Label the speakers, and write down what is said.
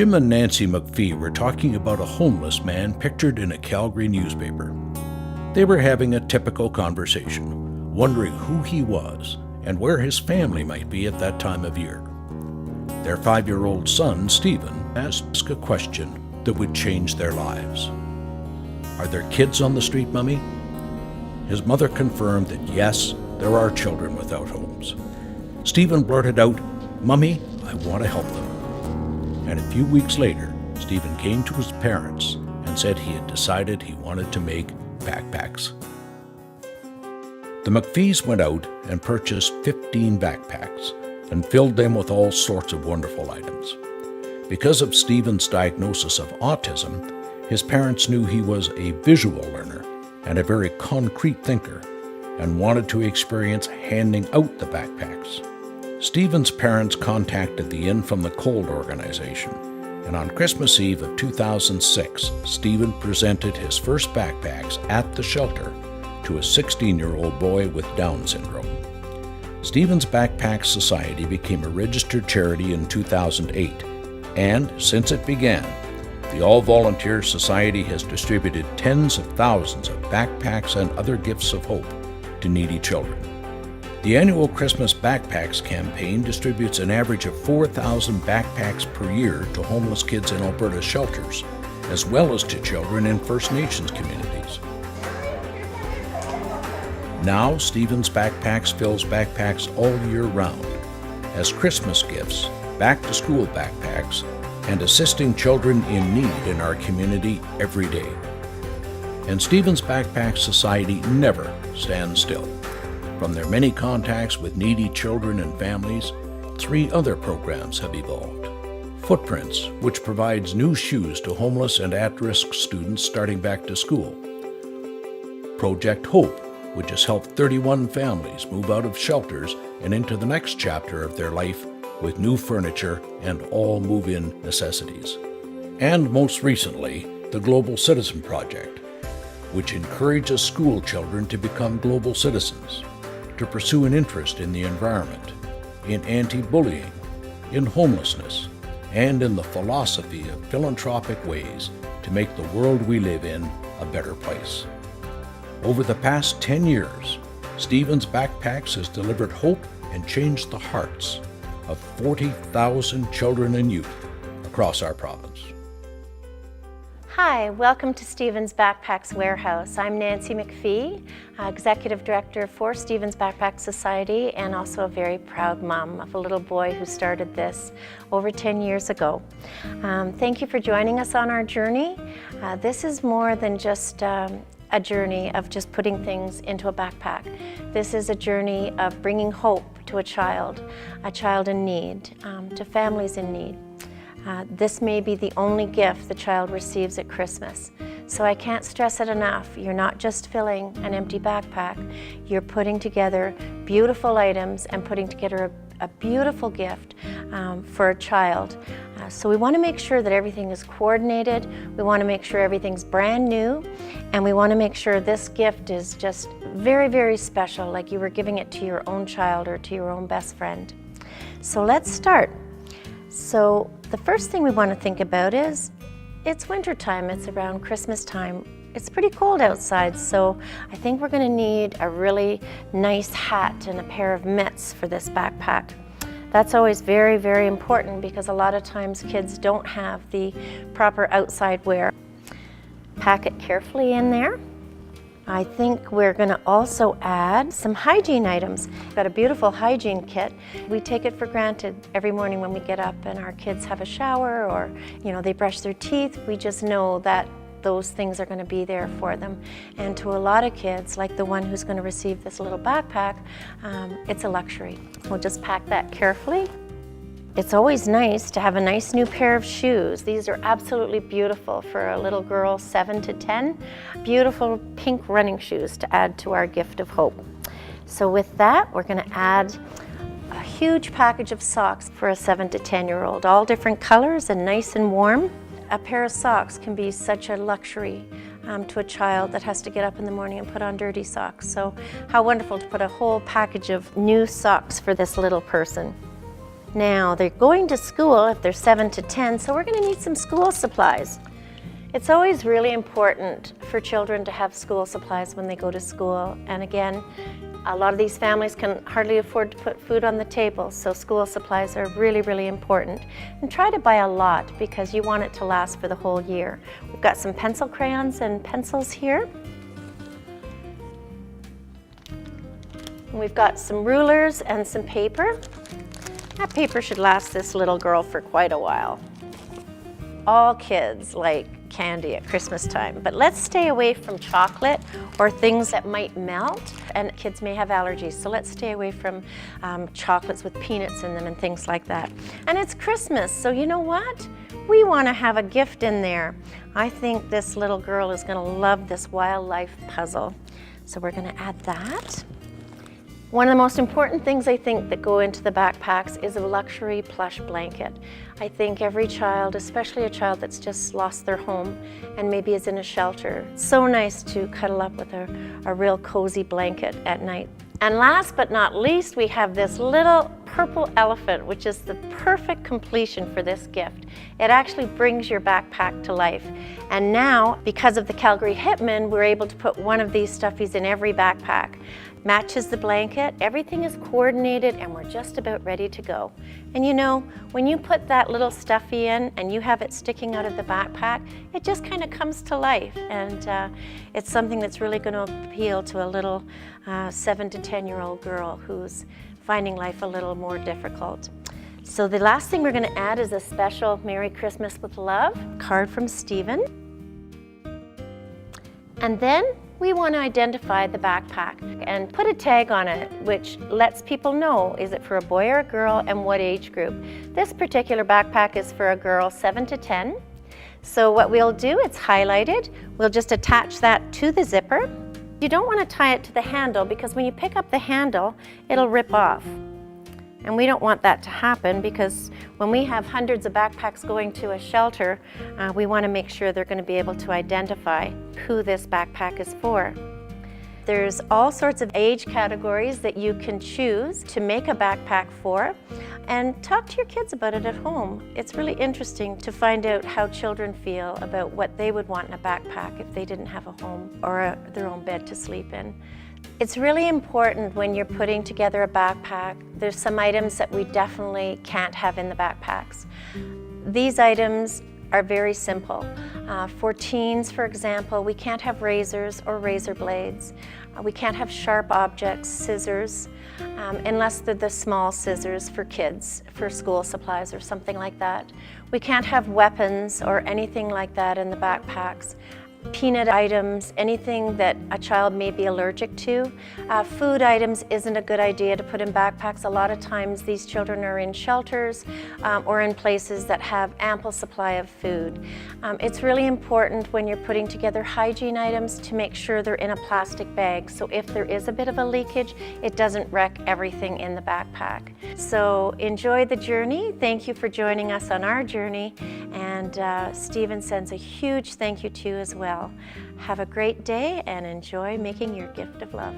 Speaker 1: Jim and Nancy McPhee were talking about a homeless man pictured in a Calgary newspaper. They were having a typical conversation, wondering who he was and where his family might be at that time of year. Their 5-year-old son, Stephen, asked a question that would change their lives. "Are there kids on the street, Mummy?" His mother confirmed that yes, there are children without homes. Stephen blurted out, "Mummy, I want to help them." And a few weeks later, Stephen came to his parents and said he had decided he wanted to make backpacks. The McPhees went out and purchased 15 backpacks and filled them with all sorts of wonderful items. Because of Stephen's diagnosis of autism, his parents knew he was a visual learner and a very concrete thinker and wanted to experience handing out the backpacks. Stephen's parents contacted the In from the Cold organization, and on Christmas Eve of 2006, Stephen presented his first backpacks at the shelter to a 16-year-old boy with Down syndrome. Stephen's Backpack Society became a registered charity in 2008, and since it began, the All-Volunteer Society has distributed tens of thousands of backpacks and other gifts of hope to needy children. The annual Christmas Backpacks campaign distributes an average of 4,000 backpacks per year to homeless kids in Alberta shelters, as well as to children in First Nations communities. Now, Stephen's Backpacks fills backpacks all year round as Christmas gifts, back-to-school backpacks, and assisting children in need in our community every day. And Stephen's Backpack Society never stands still. From their many contacts with needy children and families, 3 other programs have evolved. Footprints, which provides new shoes to homeless and at-risk students starting back to school. Project Hope, which has helped 31 families move out of shelters and into the next chapter of their life with new furniture and all move-in necessities. And most recently, the Global Citizen Project, which encourages school children to become global citizens, to pursue an interest in the environment, in anti-bullying, in homelessness, and in the philosophy of philanthropic ways to make the world we live in a better place. Over the past 10 years, Stephen's Backpacks has delivered hope and changed the hearts of 40,000 children and youth across our province.
Speaker 2: Hi, welcome to Stephen's Backpacks Warehouse. I'm Nancy McPhee, Executive Director for Stephen's Backpack Society and also a very proud mom of a little boy who started this over 10 years ago. Thank you for joining us on our journey. This is more than just a journey of just putting things into a backpack. This is a journey of bringing hope to a child in need, to families in need. This may be the only gift the child receives at Christmas. So I can't stress it enough. You're not just filling an empty backpack. You're putting together beautiful items and putting together a beautiful gift for a child. So we want to make sure that everything is coordinated. We want to make sure everything's brand new. And we want to make sure this gift is just very, very special, like you were giving it to your own child or to your own best friend. So let's start. So the first thing we want to think about is it's winter time. It's around Christmas time. It's pretty cold outside, so I think we're going to need a really nice hat and a pair of mitts for this backpack. That's always very, very important because a lot of times kids don't have the proper outside wear. Pack it carefully in there. I think we're going to also add some hygiene items. We've got a beautiful hygiene kit. We take it for granted every morning when we get up and our kids have a shower or, they brush their teeth. We just know that those things are going to be there for them. And to a lot of kids, like the one who's going to receive this little backpack, it's a luxury. We'll just pack that carefully. It's always nice to have a nice new pair of shoes. These are absolutely beautiful for a little girl 7 to 10. Beautiful pink running shoes to add to our gift of hope. So with that, we're going to add a huge package of socks for a 7 to 10-year-old, all different colors and nice and warm. A pair of socks can be such a luxury to a child that has to get up in the morning and put on dirty socks. So how wonderful to put a whole package of new socks for this little person. Now, they're going to school if they're 7 to 10, so we're going to need some school supplies. It's always really important for children to have school supplies when they go to school. And again, a lot of these families can hardly afford to put food on the table, so school supplies are really, really important. And try to buy a lot because you want it to last for the whole year. We've got some pencil crayons and pencils here. And we've got some rulers and some paper. That paper should last this little girl for quite a while. All kids like candy at Christmas time, but let's stay away from chocolate or things that might melt, and kids may have allergies, so let's stay away from chocolates with peanuts in them and things like that. And it's Christmas, so you know what? We want to have a gift in there. I think this little girl is going to love this wildlife puzzle, so we're going to add that. One of the most important things I think that go into the backpacks is a luxury plush blanket. I think every child, especially a child that's just lost their home and maybe is in a shelter, it's so nice to cuddle up with a real cozy blanket at night. And last but not least, we have this little purple elephant, which is the perfect completion for this gift. It actually brings your backpack to life. And now, because of the Calgary Hitmen, we're able to put one of these stuffies in every backpack. Matches the blanket, everything is coordinated, and we're just about ready to go. And you know, when you put that little stuffy in and you have it sticking out of the backpack, it just kind of comes to life. And it's something that's really going to appeal to a little 7 to 10-year-old girl who's finding life a little more difficult. So the last thing we're going to add is a special Merry Christmas with Love card from Stephen. And then we want to identify the backpack and put a tag on it which lets people know, is it for a boy or a girl and what age group. This particular backpack is for a girl 7 to 10. So what we'll do, it's highlighted, we'll just attach that to the zipper. You don't want to tie it to the handle because when you pick up the handle, it'll rip off. And we don't want that to happen because when we have hundreds of backpacks going to a shelter, we want to make sure they're going to be able to identify who this backpack is for. There's all sorts of age categories that you can choose to make a backpack for, and talk to your kids about it at home. It's really interesting to find out how children feel about what they would want in a backpack if they didn't have a home or their own bed to sleep in. It's really important when you're putting together a backpack. There's some items that we definitely can't have in the backpacks. These items are very simple. For teens, for example, we can't have razors or razor blades. We can't have sharp objects, scissors, unless they're the small scissors for kids, for school supplies or something like that. We can't have weapons or anything like that in the backpacks. Peanut items, anything that a child may be allergic to. Food items isn't a good idea to put in backpacks. A lot of times these children are in shelters or in places that have ample supply of food. It's really important when you're putting together hygiene items to make sure they're in a plastic bag. So if there is a bit of a leakage, it doesn't wreck everything in the backpack. So enjoy the journey. Thank you for joining us on our journey. And Stephen sends a huge thank you to you as well. Have a great day and enjoy making your gift of love.